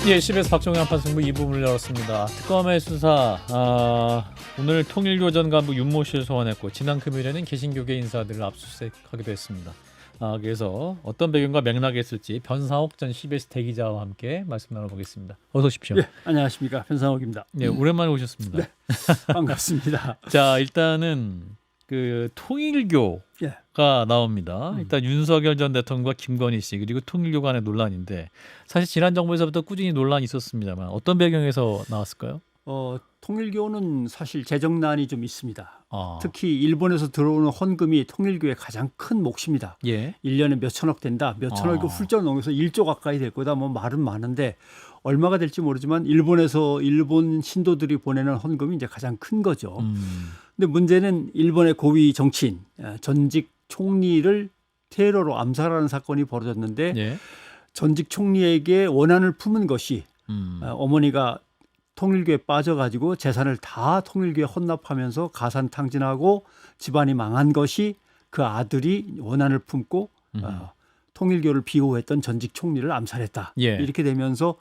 예, CBS 박정희 한판승부 2부를 열었습니다. 특검의 수사, 오늘 통일교 전 간부 윤모 씨를 소환했고 지난 금요일에는 개신교계 인사들을 압수수색하기도 했습니다. 그래서 어떤 배경과 맥락이 있을지 변상욱 전 CBS 대기자와 함께 말씀 나눠보겠습니다. 어서 오십시오. 네, 안녕하십니까, 변상욱입니다. 네, 오랜만에 오셨습니다. 네, 반갑습니다. 자, 일단은 그 통일교가 예. 나옵니다. 일단 윤석열 전 대통령과 김건희 씨 그리고 통일교 간의 논란인데 사실 지난 정부에서부터 꾸준히 논란이 있었습니다만 어떤 배경에서 나왔을까요? 통일교는 사실 재정난이 좀 있습니다. 아, 특히 일본에서 들어오는 헌금이 통일교의 가장 큰 몫입니다. 예. 1년에 몇 천억 된다, 몇 천억이 훌쩍 넘어서 1조 가까이 될 거다, 뭐 말은 많은데 얼마가 될지 모르지만 일본에서 일본 신도들이 보내는 헌금이 이제 가장 큰 거죠. 근데 문제는 일본의 고위 정치인, 전직 총리를 테러로 암살하는 사건이 벌어졌는데 예. 전직 총리에게 원한을 품은 것이 어머니가 통일교에 빠져가지고 재산을 다 통일교에 헌납하면서 가산탕진하고 집안이 망한 것이 그 아들이 원한을 품고 통일교를 비호했던 전직 총리를 암살했다. 예. 이렇게 되면서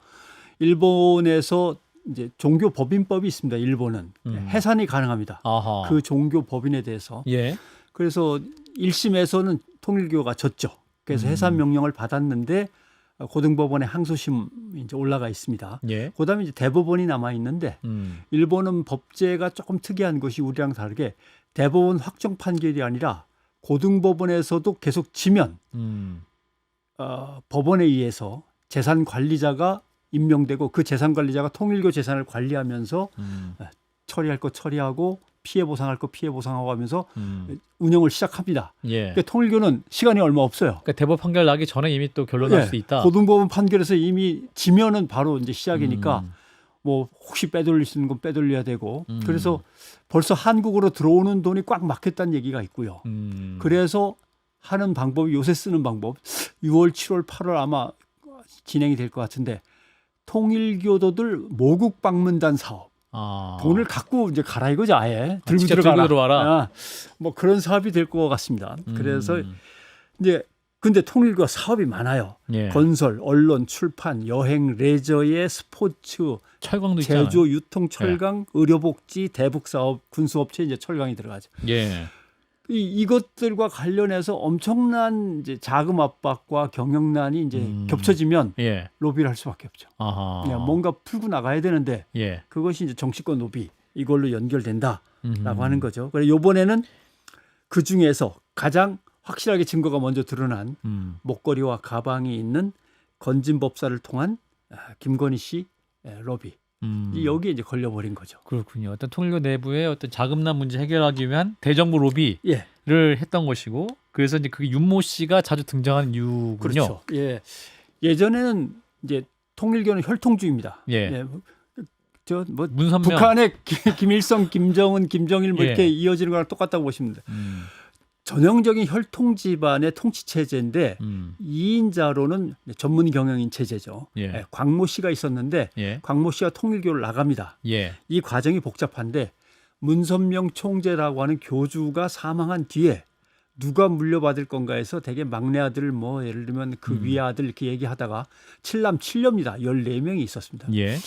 일본에서 이제 종교 법인법이 있습니다. 일본은 해산이 가능합니다. 아하. 그 종교 법인에 대해서. 예. 그래서 1심에서는 통일교가 졌죠. 그래서 해산 명령을 받았는데 고등법원에 항소심 이제 올라가 있습니다. 예. 그다음에 이제 대법원이 남아 있는데 일본은 법제가 조금 특이한 것이 우리랑 다르게 대법원 확정 판결이 아니라 고등법원에서도 계속 지면 법원에 의해서 재산 관리자가 임명되고 그 재산 관리자가 통일교 재산을 관리하면서 처리할 거 처리하고 피해 보상할 거 피해 보상하고 하면서 운영을 시작합니다. 예. 그러니까 통일교는 시간이 얼마 없어요. 그러니까 대법 판결 나기 전에 이미 또 결론날 수도 있다. 고등법원 판결에서 이미 지면은 바로 이제 시작이니까 뭐 혹시 빼돌릴 수 있는 건 빼돌려야 되고 그래서 벌써 한국으로 들어오는 돈이 꽉 막혔다는 얘기가 있고요. 그래서 하는 방법이 요새 쓰는 방법 6월, 7월, 8월 아마 진행이 될 것 같은데 통일교도들 모국 방문단 사업. 돈을 갖고 이제 가라 이거지 아예 들고 직접 들어가라. 들고 들어와라. 뭐 그런 사업이 될 것 같습니다. 그래서 이제 근데 통일교가 사업이 많아요. 예. 건설, 언론, 출판, 여행, 레저의 스포츠, 철강도 있잖아요. 제조, 유통, 철강, 의료복지, 대북 사업, 군수업체 이제 철강이 들어가죠. 예. 이것들과 관련해서 엄청난 이제 자금 압박과 경영난이 이제 겹쳐지면 예. 로비를 할 수밖에 없죠. 아하. 그냥 뭔가 풀고 나가야 되는데 예. 그것이 이제 정치권 로비 이걸로 연결된다라고 하는 거죠. 그래서 이번에는 그 중에서 가장 확실하게 증거가 먼저 드러난 목걸이와 가방이 있는 건진법사를 통한 김건희 씨 로비. 여기에 이제 걸려버린 거죠. 그렇군요. 어떤 통일교 내부의 어떤 자금난 문제 해결하기 위한 대정부 로비를 예, 했던 것이고, 그래서 이제 그 윤모 씨가 자주 등장하는 이유군요. 그렇죠. 예, 예전에는 이제 통일교는 혈통주의입니다. 예. 저 뭐 문선명. 북한의 김일성, 김정은, 김정일 뭐 예. 이렇게 이어지는 거랑 똑같다고 보시면 돼요. 전형적인 혈통 집안의 통치 체제인데 2인자로는 전문 경영인 체제죠. 예. 광모 씨가 있었는데 예. 광모 씨가 통일교를 나갑니다. 예. 이 과정이 복잡한데 문선명 총재라고 하는 교주가 사망한 뒤에 누가 물려받을 건가 해서 되게 막내 아들 뭐 예를 들면 그 위에 아들 이렇게 얘기하다가 칠남 칠녀입니다. 14명이 있었습니다. 예.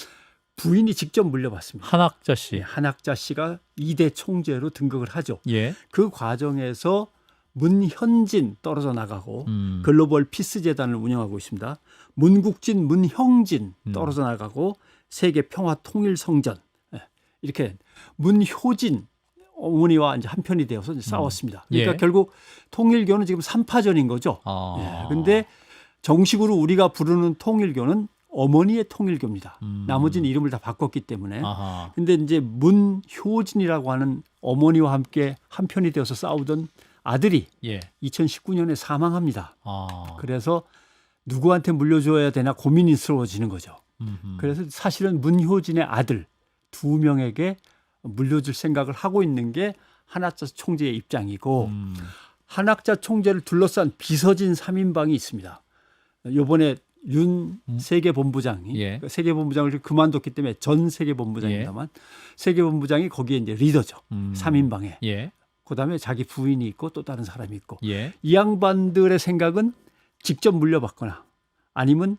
부인이 직접 물려받습니다. 한학자 씨. 한학자 씨가 2대 총재로 등극을 하죠. 예. 그 과정에서 문현진 떨어져 나가고 글로벌 피스 재단을 운영하고 있습니다. 문국진, 문형진 떨어져 나가고 세계 평화 통일 성전 이렇게 문효진 어머니와 이제 한편이 되어서 이제 싸웠습니다. 그러니까 예. 결국 통일교는 지금 3파전인 거죠. 근데 정식으로 우리가 부르는 통일교는 어머니의 통일교입니다. 나머지는 이름을 다 바꿨기 때문에. 근데 이제 문효진이라고 하는 어머니와 함께 한편이 되어서 싸우던 아들이 예. 2019년에 사망합니다. 그래서 누구한테 물려줘야 되나 고민스러워지는 거죠. 그래서 사실은 문효진의 아들 2명에게 물려줄 생각을 하고 있는 게 한학자 총재의 입장이고 한학자 총재를 둘러싼 비서진 3인방이 있습니다. 이번에 윤 세계본부장이 예. 세계본부장을 그만뒀기 때문에 전 세계본부장입니다만 세계본부장이 거기에 이제 리더죠. 3인방에. 예. 그다음에 자기 부인이 있고 또 다른 사람이 있고 예. 이 양반들의 생각은 직접 물려받거나 아니면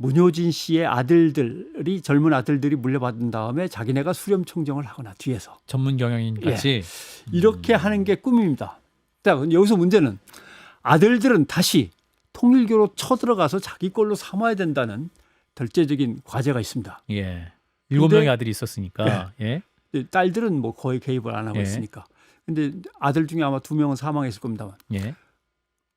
문효진 씨의 아들들이 젊은 아들들이 물려받은 다음에 자기네가 수렴 총정을 하거나 뒤에서 전문 경영인 같이 이렇게 하는 게 꿈입니다. 자, 여기서 문제는 아들들은 다시 통일교로 쳐들어가서 자기 걸로 삼아야 된다는 절제적인 과제가 있습니다. 예. 7명의 아들이 있었으니까. 네. 예. 딸들은 뭐 거의 개입을 안 하고 예. 있으니까. 근데 아들 중에 아마 2명은 사망했을 겁니다만. 예.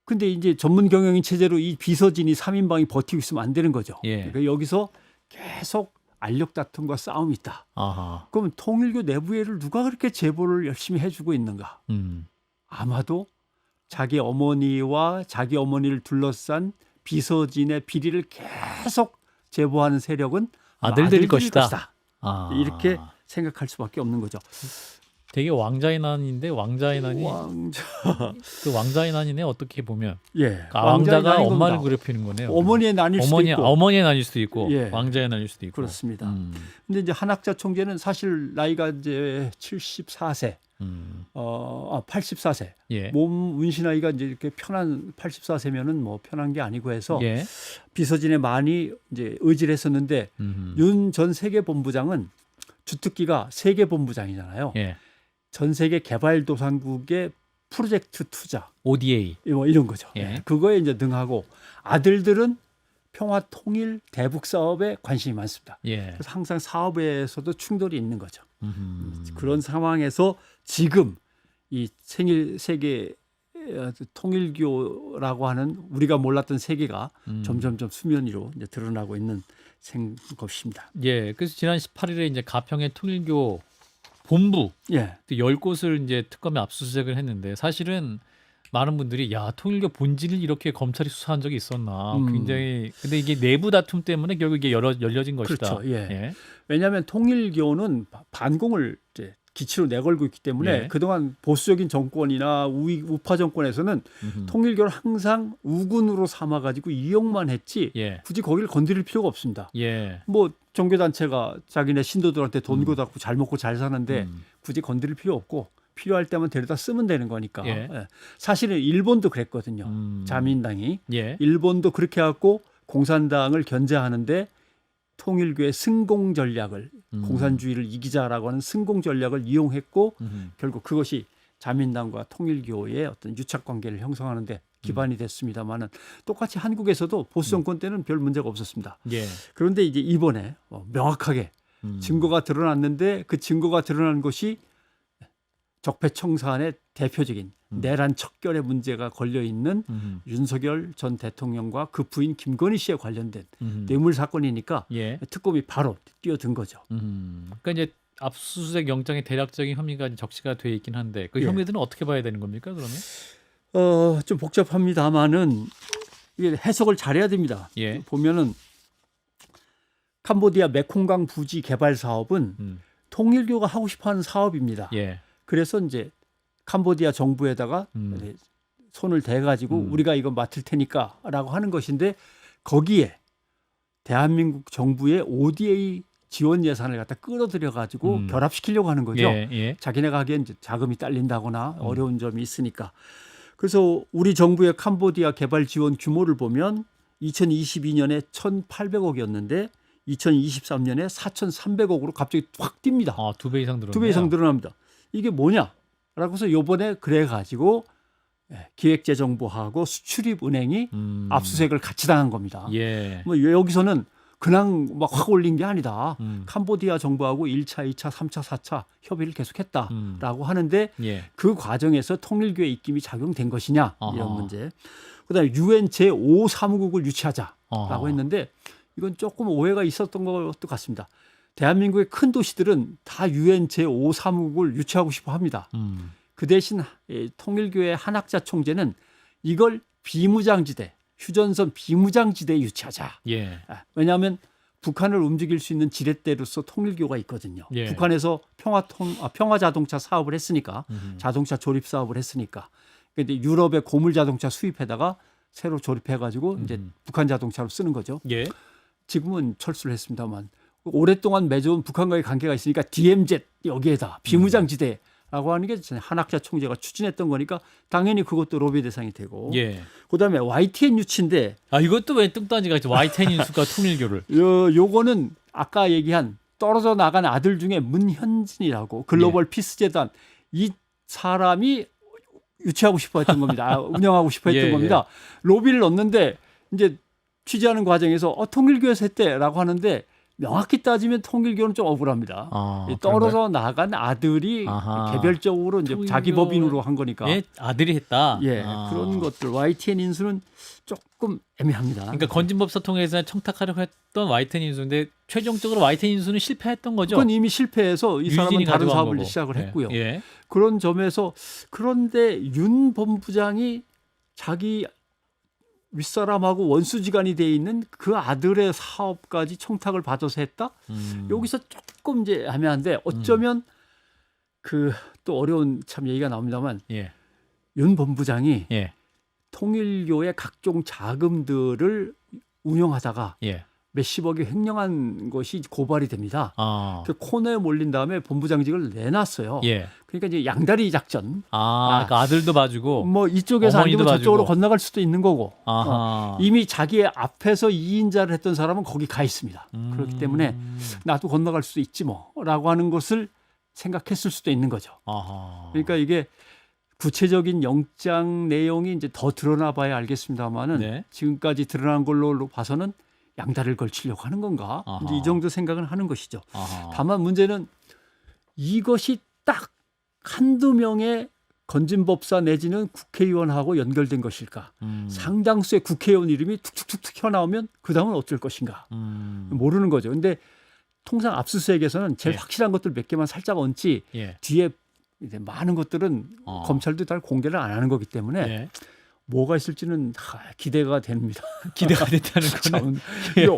근데 이제 전문 경영인 체제로 이 비서진이 3인방이 버티고 있으면 안 되는 거죠. 예. 그러니까 여기서 계속 알력 다툼과 싸움이 있다. 아하. 그럼 통일교 내부회를 누가 그렇게 제보를 열심히 해주고 있는가? 아마도 자기 어머니와 자기 어머니를 둘러싼 비서진의 비리를 계속 제보하는 세력은 아들들일 것이다. 아. 이렇게 생각할 수밖에 없는 거죠. 되게 왕자의 난인데 왕자의 난이 그 왕자의 난이네 어떻게 보면. 예. 왕자가 엄마를 괴롭히는 거네요. 어머니의 난일 수도 있고. 어머니의 난일 수도 있고 예. 왕자의 난일 수도 있고. 그렇습니다. 근데 이제 한학자 총재는 사실 나이가 이제 74세. 84세. 예. 몸 운시 나이가 이제 이렇게 편한 84세면은 뭐 편한 게 아니고 해서 예. 비서진에 많이 이제 의지를 했었는데 윤 전 세계본부장은 주특기가 세계본부장이잖아요. 예. 전 세계 개발도상국의 프로젝트 투자, ODA 뭐 이런 거죠. 예. 그거에 이제 능하고 아들들은 평화 통일 대북 사업에 관심이 많습니다. 예. 그래서 항상 사업에서도 충돌이 있는 거죠. 그런 상황에서 지금 이 세계 통일교라고 하는 우리가 몰랐던 세계가 점점점 수면 위로 이제 드러나고 있는 것입니다. 예. 그래서 지난 18일에 이제 가평의 통일교 본부 예. 10곳을 이제 특검에 압수수색을 했는데 사실은 많은 분들이 야 통일교 본질을 이렇게 검찰이 수사한 적이 있었나 굉장히 근데 이게 내부 다툼 때문에 결국 이게 열려진 것이다. 그렇죠. 예. 예. 왜냐하면 통일교는 반공을 이제 기치로 내걸고 있기 때문에 예. 그동안 보수적인 정권이나 우파 정권에서는 통일교를 항상 우군으로 삼아가지고 이용만 했지 예. 굳이 거기를 건드릴 필요가 없습니다. 예. 뭐 종교단체가 자기네 신도들한테 돈 걷어갖고 잘 먹고 잘 사는데 굳이 건드릴 필요 없고 필요할 때만 데려다 쓰면 되는 거니까. 예. 예. 사실은 일본도 그랬거든요. 자민당이. 예. 일본도 그렇게 해갖고 공산당을 견제하는데 통일교의 승공 전략을 공산주의를 이기자라고 하는 승공 전략을 이용했고 결국 그것이 자민당과 통일교의 어떤 유착 관계를 형성하는데 기반이 됐습니다만은 똑같이 한국에서도 보수 정권 때는 별 문제가 없었습니다. 예. 그런데 이제 이번에 명확하게 증거가 드러났는데 그 증거가 드러난 것이 적폐청산의 대표적인 내란 척결의 문제가 걸려 있는 윤석열 전 대통령과 그 부인 김건희 씨에 관련된 뇌물 사건이니까 예. 특검이 바로 뛰어든 거죠. 그러니까 이제 압수수색 영장의 대략적인 혐의가 적시가 돼 있긴 한데 그 예. 혐의들은 어떻게 봐야 되는 겁니까 그러면? 좀 복잡합니다만은 이게 해석을 잘해야 됩니다. 예. 보면은 캄보디아 메콩강 부지 개발 사업은 통일교가 하고 싶어하는 사업입니다. 예. 그래서 이제 캄보디아 정부에다가 손을 대가지고 우리가 이거 맡을 테니까라고 하는 것인데 거기에 대한민국 정부의 ODA 지원 예산을 갖다 끌어들여가지고 결합시키려고 하는 거죠. 예. 예. 자기네가 하기엔 이제 자금이 딸린다거나 어려운 점이 있으니까. 그래서 우리 정부의 캄보디아 개발 지원 규모를 보면 2022년에 1,800억이었는데 2023년에 4,300억으로 갑자기 확 뜁니다. 아, 2배 이상 늘었네요. 2배 이상 늘어납니다. 이게 뭐냐라고 해서 요번에 그래가지고 기획재정부하고 수출입은행이 압수수색을 같이 당한 겁니다. 예. 뭐 여기서는 그냥 막 확 올린 게 아니다. 캄보디아 정부하고 1차, 2차, 3차, 4차 협의를 계속했다라고 하는데 예. 그 과정에서 통일교의 입김이 작용된 것이냐 이런 아하. 문제. 그다음에 UN 제5사무국을 유치하자라고 아하. 했는데 이건 조금 오해가 있었던 것도 같습니다. 대한민국의 큰 도시들은 다 UN 제5사무국을 유치하고 싶어 합니다. 그 대신 통일교의 한학자 총재는 이걸 비무장지대, 휴전선 비무장지대에 유치하자. 예. 왜냐하면 북한을 움직일 수 있는 지렛대로서 통일교가 있거든요. 예. 북한에서 평화 자동차 사업을 했으니까 자동차 조립 사업을 했으니까. 근데 유럽의 고물 자동차 수입해다가 새로 조립해가지고 이제 북한 자동차로 쓰는 거죠. 예. 지금은 철수를 했습니다만 오랫동안 맺어온 북한과의 관계가 있으니까 DMZ 여기에다 비무장지대 하는 게 한학자 총재가 추진했던 거니까 당연히 그것도 로비 대상이 되고 예. 그다음에 YTN 유치인데 이것도 왜 뚱딴지가 있죠. YTN 인수가 통일교를. 요거는 아까 얘기한 떨어져 나간 아들 중에 문현진이라고 글로벌 피스 재단 이 사람이 유치하고 싶어 했던 겁니다. 운영하고 싶어 했던 겁니다. 로비를 넣는데 이제 취재하는 과정에서 통일교에서 했대라고 하는데 명확히 따지면 통일교는 좀 억울합니다. 떨어져 나간 아들이 개별적으로 이제 자기 법인으로 한 거니까. 아들이 했다. 그런 것들 YTN 인수는 조금 애매합니다. 그러니까 건진법사 통해서 청탁하려고 했던 YTN 인수인데 최종적으로 YTN 인수는 실패했던 거죠. 그건 이미 실패해서 이 사람은 다른 사업을 거고. 시작을 했고요. 그런 점에서 그런데 윤 본부장이 자기 윗사람하고 원수지간이 돼 있는 그 아들의 사업까지 청탁을 받아서 했다? 여기서 조금 이제 애매한데 어쩌면 그 또 어려운 참 얘기가 나옵니다만 윤 본부장이 통일교의 각종 자금들을 운영하다가 몇십억이 횡령한 것이 고발이 됩니다. 그 코너에 몰린 다음에 본부장직을 내놨어요. 그러니까 이제 양다리 작전. 그러니까 아들도 봐주고 뭐 이쪽에서 안 되면 저쪽으로 건너갈 수도 있는 거고. 이미 자기 앞에서 2인자를 했던 사람은 거기 가 있습니다. 그렇기 때문에 나도 건너갈 수도 있지 뭐라고 하는 것을 생각했을 수도 있는 거죠. 그러니까 이게 구체적인 영장 내용이 이제 더 드러나 봐야 알겠습니다만은 지금까지 드러난 걸로 봐서는 양다리를 걸치려고 하는 건가? 이제 이 정도 생각은 하는 것이죠. 다만 문제는 이것이 딱 한두 명의 건진법사 내지는 국회의원하고 연결된 것일까? 상당수의 국회의원 이름이 툭툭툭 튀어나오면 그 다음은 어쩔 것인가? 모르는 거죠. 근데 통상 압수수색에서는 제일 확실한 것들 몇 개만 살짝 얹지 뒤에 이제 많은 것들은 검찰도 잘 공개를 안 하는 거기 때문에 뭐가 있을지는 기대가 됩니다. 기대가 됐다는 거는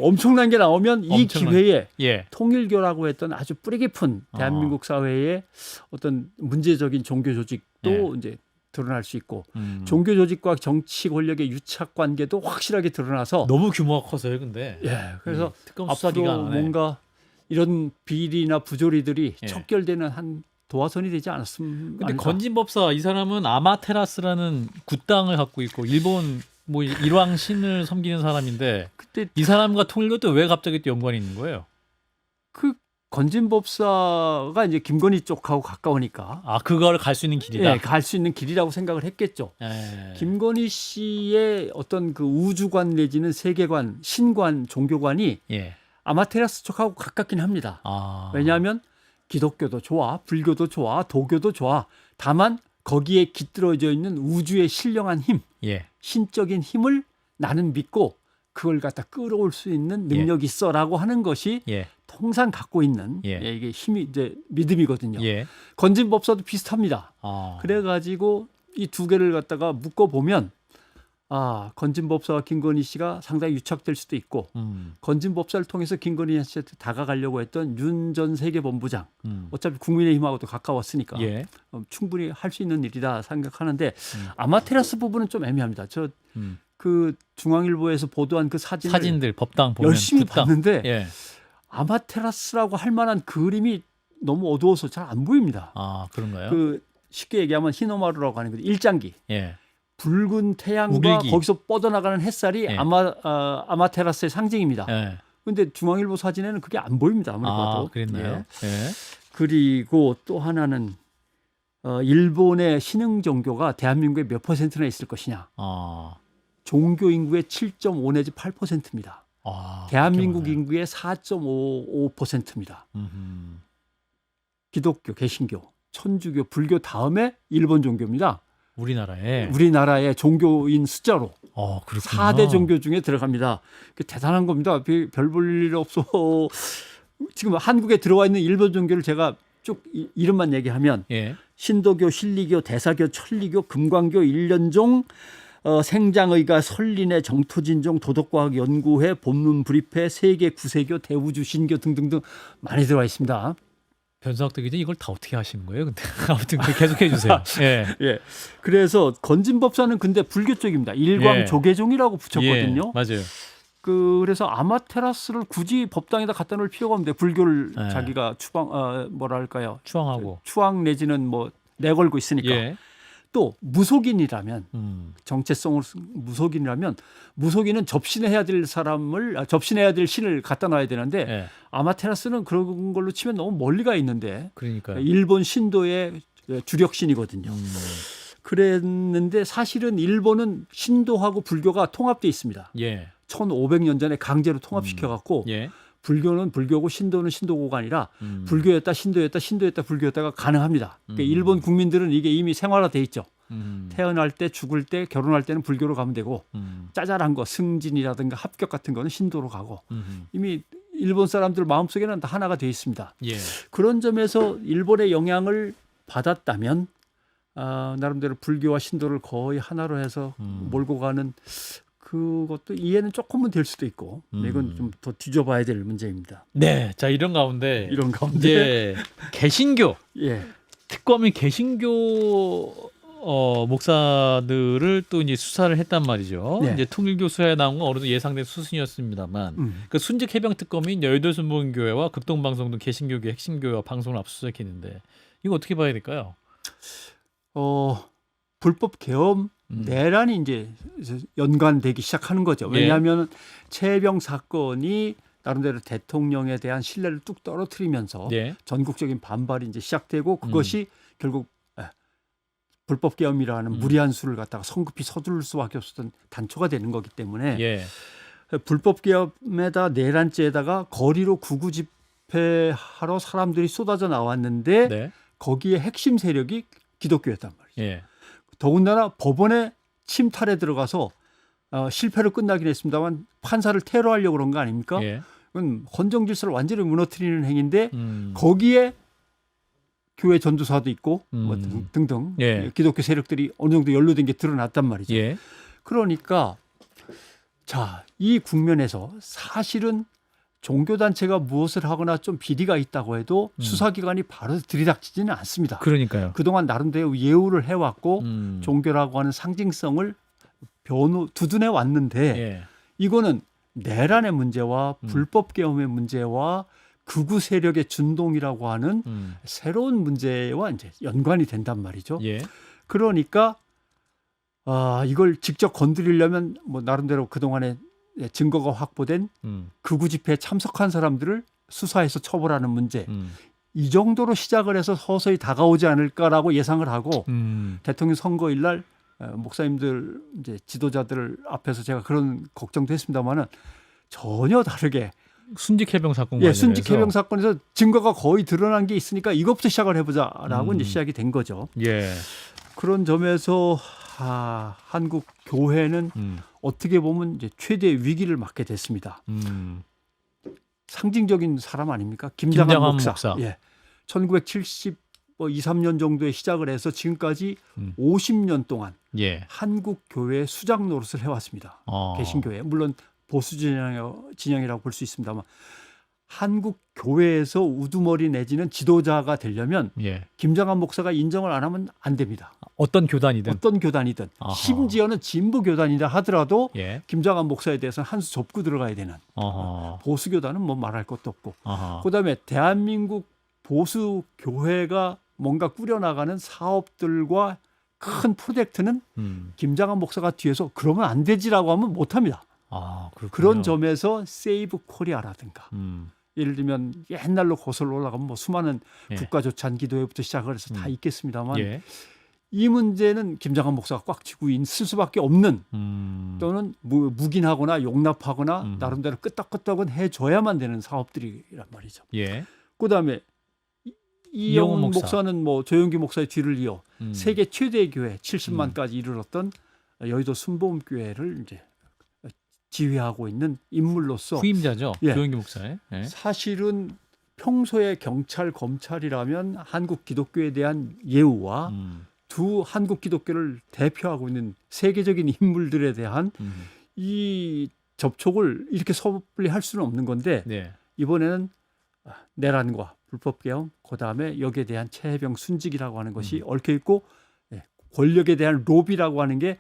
엄청난 게 나오면 이 기회에 예. 통일교라고 했던 아주 뿌리 깊은 대한민국 사회의 어떤 문제적인 종교 조직도 예. 이제 드러날 수 있고 종교 조직과 정치 권력의 유착 관계도 확실하게 드러나서 너무 규모가 커서요, 근데. 그래서 특검 수사 기간 앞으로 안에 뭔가 이런 비리나 부조리들이 예. 척결되는 한 도화선이 되지 않았습니까? 근데 건진법사 이 사람은 아마테라스라는 굿당을 갖고 있고 일본 뭐 일왕 신을 섬기는 사람인데 그때 이 사람과 통일교도 왜 갑자기 또 연관이 있는 거예요? 그 건진법사가 이제 김건희 쪽하고 가까우니까 그걸 갈 수 있는 길이다. 갈 수 있는 길이라고 생각을 했겠죠. 김건희 씨의 어떤 그 우주관 내지는 세계관, 신관, 종교관이 아마테라스 쪽하고 가깝긴 합니다. 왜냐하면 기독교도 좋아, 불교도 좋아, 도교도 좋아. 다만 거기에 깃들어져 있는 우주의 신령한 힘, 신적인 힘을 나는 믿고 그걸 갖다 끌어올 수 있는 능력이 있어라고 하는 것이 통상 갖고 있는 이게 힘이 이제 믿음이거든요. 건진법사도 비슷합니다. 그래가지고 이 두 개를 갖다가 묶어 보면 건진법사와 김건희 씨가 상당히 유착될 수도 있고 건진법사를 통해서 김건희 씨한테 다가가려고 했던 윤 전 세계본부장 어차피 국민의힘하고도 가까웠으니까 충분히 할 수 있는 일이다 생각하는데 아마테라스 부분은 좀 애매합니다. 저 그 중앙일보에서 보도한 그 사진들 법당 보면 열심히 봤는데 아마테라스라고 할 만한 그림이 너무 어두워서 잘 안 보입니다. 그런가요? 그 쉽게 얘기하면 히노마루라고 하는 거 일장기. 붉은 태양과 우길기. 거기서 뻗어나가는 햇살이 아마테라스의 상징입니다. 그런데 중앙일보 사진에는 그게 안 보입니다. 아무리 봐도. 그랬나요? 그리고 또 하나는 일본의 신흥 종교가 대한민국에 몇 퍼센트나 있을 것이냐. 종교 인구의 7.5 내지 8%입니다. 대한민국 인구의 4.55%입니다. 기독교, 개신교, 천주교, 불교 다음에 일본 종교입니다. 우리나라의 종교인 숫자로 4대 종교 중에 들어갑니다. 대단한 겁니다. 별 볼 일 없어. 지금 한국에 들어와 있는 일본 종교를 제가 쭉 이름만 얘기하면 신도교, 신리교, 대사교, 천리교, 금광교, 일련종, 생장의가, 설린회, 정토진종, 도덕과학연구회, 본문불입회, 세계 구세교, 대우주 신교 등등등 많이 들어와 있습니다. 변상학 기자 이걸 다 어떻게 하시는 거예요? 근데 아무튼 계속해 주세요. 그래서 건진법사는 근데 불교 쪽입니다. 일광 조계종이라고 붙였거든요. 맞아요. 그래서 아마테라스를 굳이 법당에다 갖다 놓을 필요가 없는데 불교를 자기가 추앙하고 추앙 내지는 뭐 내걸고 있으니까. 예. 또 무속인이라면 정체성으로 무속인이라면 무속인은 접신해야 될 사람을 접신해야 될 신을 갖다 놔야 되는데 예. 아마테라스는 그런 걸로 치면 너무 멀리 가 있는데 그러니까요. 일본 신도의 주력신이거든요. 그랬는데 사실은 일본은 신도하고 불교가 통합돼 있습니다. 예. 1500년 전에 강제로 통합시켜 갖고 예. 불교는 불교고 신도는 신도고가 아니라 불교였다 신도였다 신도였다 불교였다가 가능합니다. 그러니까 일본 국민들은 이게 이미 생활화돼 있죠. 태어날 때 죽을 때 결혼할 때는 불교로 가면 되고 짜잘한 거 승진이라든가 합격 같은 거는 신도로 가고 이미 일본 사람들 마음속에는 다 하나가 돼 있습니다. 예. 그런 점에서 일본의 영향을 받았다면 나름대로 불교와 신도를 거의 하나로 해서 몰고 가는 그것도 이해는 조금은 될 수도 있고 이건 좀 더 뒤져봐야 될 문제입니다. 네, 자 이런 가운데 예. 개신교 예. 특검이 개신교 목사들을 또 이제 수사를 했단 말이죠. 네. 이제 통일교 수사에 나온 건 어느 정도 예상된 수순이었습니다만 그 순직 해병 특검이 여의도 순복음교회와 극동방송 등 개신교계 핵심 교회와 방송을 압수수색했는데 이거 어떻게 봐야 될까요? 불법 계엄 내란이 이제 연관되기 시작하는 거죠. 왜냐하면 최해병 사건이 나름대로 대통령에 대한 신뢰를 뚝 떨어뜨리면서 예. 전국적인 반발이 이제 시작되고 그것이 결국 불법 계엄이라는 무리한 수를 갖다가 성급히 서두를 수밖에 없었던 단초가 되는 거기 때문에 예. 불법 계엄에다 내란죄에다가 거리로 구구 집회하러 사람들이 쏟아져 나왔는데 네. 거기에 핵심 세력이 기독교였단 말이죠. 예. 더군다나 법원에 침탈에 들어가서 실패로 끝나긴 했습니다만 판사를 테러하려고 그런 거 아닙니까? 예. 그건 헌정 질서를 완전히 무너뜨리는 행위인데 거기에 교회 전도사도 있고 뭐 등등 예. 기독교 세력들이 어느 정도 연루된 게 드러났단 말이죠. 예. 그러니까 자, 이 국면에서 사실은 종교단체가 무엇을 하거나 좀 비리가 있다고 해도 수사기관이 바로 들이닥치지는 않습니다. 그러니까요. 그동안 나름대로 예우를 해왔고 종교라고 하는 상징성을 두둔해 왔는데 예. 이거는 내란의 문제와 불법 계엄의 문제와 극우 세력의 준동이라고 하는 새로운 문제와 이제 연관이 된단 말이죠. 예. 그러니까 이걸 직접 건드리려면 뭐 나름대로 그동안에 증거가 확보된 극우 집회에 참석한 사람들을 수사해서 처벌하는 문제 이 정도로 시작을 해서 서서히 다가오지 않을까라고 예상을 하고 대통령 선거일 날 목사님들 이제 지도자들 앞에서 제가 그런 걱정도 했습니다만은 전혀 다르게 순직 해병 사건 순직 해병 사건에서 증거가 거의 드러난 게 있으니까 이것부터 시작을 해보자라고 이제 시작이 된 거죠. 예. 그런 점에서 한국 교회는 어떻게 보면 이제 최대 위기를 맞게 됐습니다. 상징적인 사람 아닙니까? 김장한 목사. 예. 1972, 3년 정도에 시작을 해서 지금까지 50년 동안 예. 한국 교회의 수장 노릇을 해왔습니다. 개신교회. 물론 보수 진영이라고 볼 수 있습니다만 한국 교회에서 우두머리 내지는 지도자가 되려면 예. 김장한 목사가 인정을 안 하면 안 됩니다. 어떤 교단이든. 어떤 교단이든. 아하. 심지어는 진보 교단이라 하더라도 예. 김장한 목사에 대해서는 한 수 접고 들어가야 되는. 보수 교단은 뭐 말할 것도 없고. 그다음에 대한민국 보수 교회가 뭔가 꾸려나가는 사업들과 큰 프로젝트는 김장한 목사가 뒤에서 그러면 안 되지라고 하면 못합니다. 그런 점에서 세이브 코리아라든가 예를 들면 옛날로 거슬러 올라가면 뭐 수많은 국가조찬 기도회부터 시작을 해서 다 있겠습니다만 이 문제는 김장한 목사가 꽉 쥐고 있을 수밖에 없는 또는 묵인하거나 용납하거나 나름대로 끄떡끄떡은 해줘야만 되는 사업들이란 말이죠. 예. 그다음에 이영훈 목사는 뭐 조영기 목사의 뒤를 이어 세계 최대 교회 70만까지 이르렀던 여의도 순복음교회를 이제 지휘하고 있는 인물로서 후임자죠. 예. 조영기 목사의. 예. 사실은 평소에 경찰, 검찰이라면 한국 기독교에 대한 예우와 두 한국 기독교를 대표하고 있는 세계적인 인물들에 대한 이 접촉을 이렇게 섣불리 할 수는 없는 건데 네. 이번에는 내란과 불법 계엄, 그다음에 여기에 대한 최해병 순직이라고 하는 것이 얽혀 있고 권력에 대한 로비라고 하는 게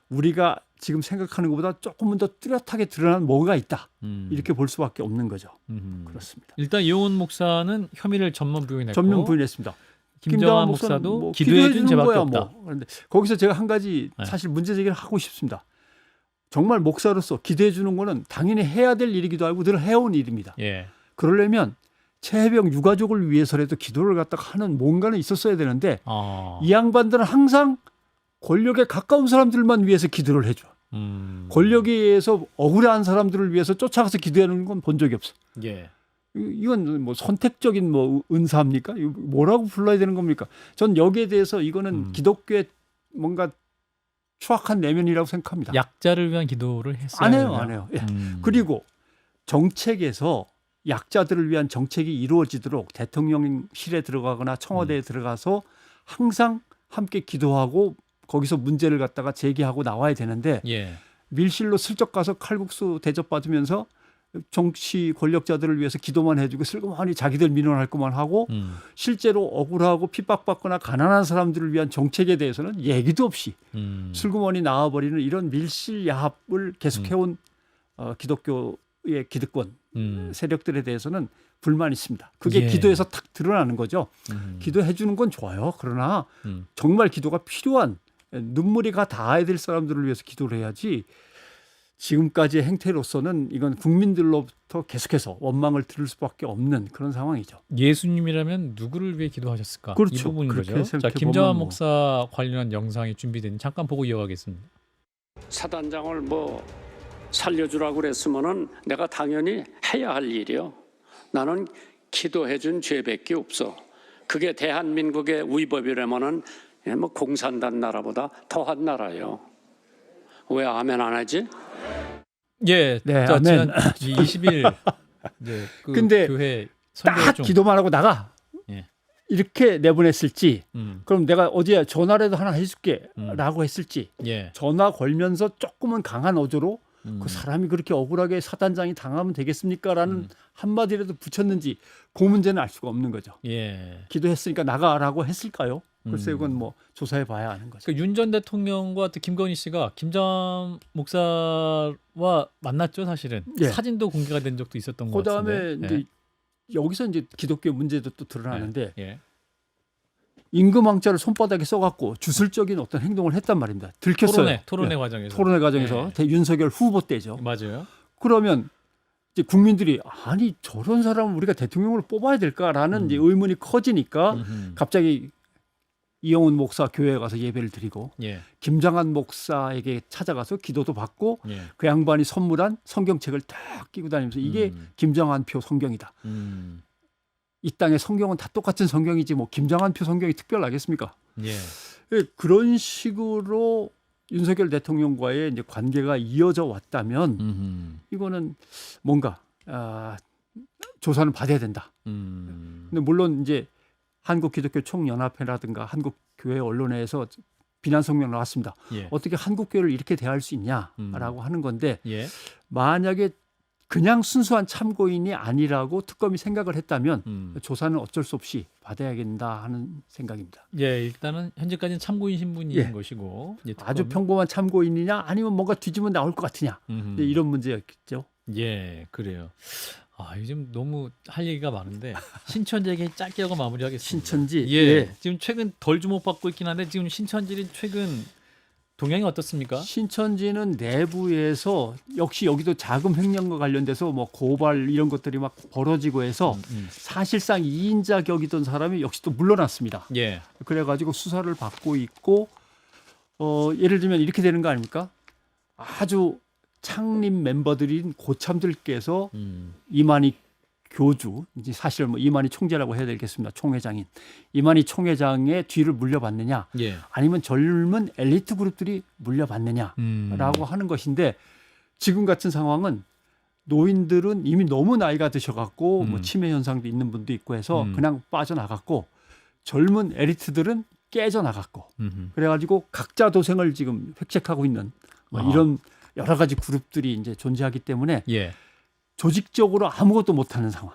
우리가 지금 생각하는 것보다 조금은 더 뚜렷하게 드러난 뭐가 있다. 이렇게 볼 수밖에 없는 거죠. 그렇습니다. 일단 이영훈 목사는 혐의를 전면 부인했고 전면 부인했습니다. 김정한 목사도 뭐 기도해 준 죄밖에 없다. 그런데 거기서 제가 한 가지 네. 사실 문제 제기를 하고 싶습니다. 정말 목사로서 기도해 주는 거는 당연히 해야 될 일이기도 하고 늘 해온 일입니다. 예. 그러려면 최해병 유가족을 위해서라도 기도를 갖다가 하는 뭔가는 있었어야 되는데 이 양반들은 항상 권력에 가까운 사람들만 위해서 기도를 해줘. 권력에 의해서 억울해한 사람들을 위해서 쫓아가서 기도하는 건 본 적이 없어. 예. 이건 뭐 선택적인 뭐 은사입니까? 이거 뭐라고 불러야 되는 겁니까? 전 여기에 대해서 이거는 기독교의 뭔가 추악한 내면이라고 생각합니다. 약자를 위한 기도를 했어요. 안 해요. 예. 그리고 정책에서 약자들을 위한 정책이 이루어지도록 대통령실에 들어가거나 청와대에 들어가서 항상 함께 기도하고 거기서 문제를 갖다가 제기하고 나와야 되는데 예. 밀실로 슬쩍 가서 칼국수 대접받으면서 정치 권력자들을 위해서 기도만 해주고 슬그머니 자기들 민원할 것만 하고 실제로 억울하고 핍박받거나 가난한 사람들을 위한 정책에 대해서는 얘기도 없이 슬그머니 나와버리는 이런 밀실 야합을 계속해온 기독교의 기득권 세력들에 대해서는 불만이 있습니다. 그게 예. 기도에서 탁 드러나는 거죠. 기도해 주는 건 좋아요. 그러나 정말 기도가 필요한 눈물이 닿아야 될 사람들을 위해서 기도를 해야지 지금까지의 행태로서는 이건 국민들로부터 계속해서 원망을 들을 수밖에 없는 그런 상황이죠. 예수님이라면 누구를 위해 기도하셨을까? 그렇죠. 이 부분인 그렇게 거죠. 자, 생각해 김정한 보면 뭐. 목사 관련한 영상이 준비된 잠깐 보고 이어가겠습니다. 사단장을 뭐 살려주라고 그랬으면은 내가 당연히 해야 할 일이요. 나는 기도해준 죄밖에 없어. 그게 대한민국의 위법이라면은 뭐 공산당 나라보다 더한 나라요. 왜 아멘 안 하지? 예, 네, 자, 아멘. 지난 20일 이제 그 근데 교회 딱 선교 중 기도만 하고 나가. 예. 이렇게 내보냈을지 그럼 내가 어디에 전화라도 하나 해줄게 라고 했을지 예. 전화 걸면서 조금은 강한 어조로 그 사람이 그렇게 억울하게 사단장이 당하면 되겠습니까? 라는 한마디라도 붙였는지 그 문제는 알 수가 없는 거죠. 예. 기도했으니까 나가라고 했을까요? 글쎄 이건 뭐 조사해 봐야 아는 거죠. 그 윤 전 대통령과 또 김건희 씨가 김정한 목사와 만났죠, 사실은. 예. 사진도 공개가 된 적도 있었던 것 그다음에 같은데. 이제 여기서 이제 기독교 문제도 또 드러나는데 예. 임금왕자를 손바닥에 써갖고 주술적인 어떤 행동을 했단 말입니다. 들켰어요. 토론회 예. 과정에서. 토론회 과정에서 윤석열 후보 때죠. 맞아요. 그러면 이제 국민들이 아니 저런 사람을 우리가 대통령으로 뽑아야 될까라는 이제 의문이 커지니까 갑자기 이영훈 목사 교회에 가서 예배를 드리고 예. 김장한 목사에게 찾아가서 기도도 받고 예. 그 양반이 선물한 성경책을 딱 끼고 다니면서 이게 김장한표 성경이다. 이 땅의 성경은 다 똑같은 성경이지 뭐 김장한표 성경이 특별하겠습니까? 예. 그런 식으로 윤석열 대통령과의 이제 관계가 이어져 왔다면 이거는 뭔가 조사는 받아야 된다. 근데 물론 이제 한국기독교총연합회라든가 한국교회 언론에서 비난 성명 나왔습니다. 예. 어떻게 한국교회를 이렇게 대할 수 있냐라고 하는 건데 예. 만약에 그냥 순수한 참고인이 아니라고 특검이 생각을 했다면 조사는 어쩔 수 없이 받아야 된다 하는 생각입니다. 예, 일단은 현재까지는 참고인 신분인 예. 것이고 이제 아주 평범한 참고인이냐 아니면 뭔가 뒤지면 나올 것 같으냐 이제 이런 문제였겠죠. 예, 그래요. 요즘 너무 할 얘기가 많은데 신천지 얘기 짧게 하고 마무리하겠습니다. 신천지. 예, 예. 지금 최근 덜 주목받고 있긴 한데 지금 신천지는 최근 동향이 어떻습니까? 신천지는 내부에서 역시 여기도 자금 횡령과 관련돼서 뭐 고발 이런 것들이 막 벌어지고 해서 사실상 2인자 격이던 사람이 역시 또 물러났습니다. 예, 그래가지고 수사를 받고 있고 예를 들면 이렇게 되는 거 아닙니까? 아주 창립 멤버들인 고참들께서 이만희 교주, 이제 사실 뭐 이만희 총재라고 해야 되겠습니다. 총회장인 이만희 총회장의 뒤를 물려받느냐, 예, 아니면 젊은 엘리트 그룹들이 물려받느냐라고 하는 것인데 지금 같은 상황은 노인들은 이미 너무 나이가 드셔갖고 뭐 치매 현상도 있는 분도 있고 해서 그냥 빠져나갔고 젊은 엘리트들은 깨져나갔고 그래가지고 각자 도생을 지금 획책하고 있는 뭐 이런 여러 가지 그룹들이 이제 존재하기 때문에 예. 조직적으로 아무것도 못하는 상황.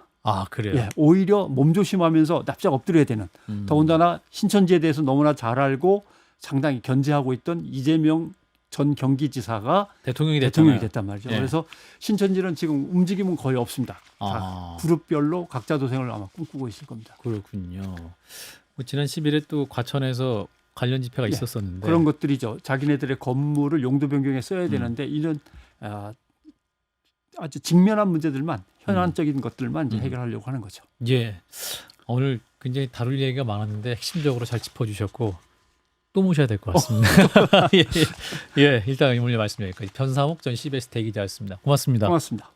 그래요. 예, 오히려 몸조심하면서 납작 엎드려야 되는. 더군다나 신천지에 대해서 너무나 잘 알고 상당히 견제하고 있던 이재명 전 경기지사가 대통령이 됐단 말이죠. 예. 그래서 신천지는 지금 움직임은 거의 없습니다. 다 그룹별로 각자 도생을 아마 꿈꾸고 있을 겁니다. 그렇군요. 뭐 지난 10일에 또 과천에서 관련 집회가 네, 있었었는데 그런 것들이죠. 자기네들의 건물을 용도 변경에 써야 되는데 이런 아주 직면한 문제들만 현안적인 것들만 이제 해결하려고 하는 거죠. 예. 오늘 굉장히 다룰 얘기가 많았는데 핵심적으로 잘 짚어주셨고 또 모셔야 될 것 같습니다. 예, 일단 오늘 말씀 여기까지. 변상욱 전 CBS 대기자였습니다. 고맙습니다. 고맙습니다.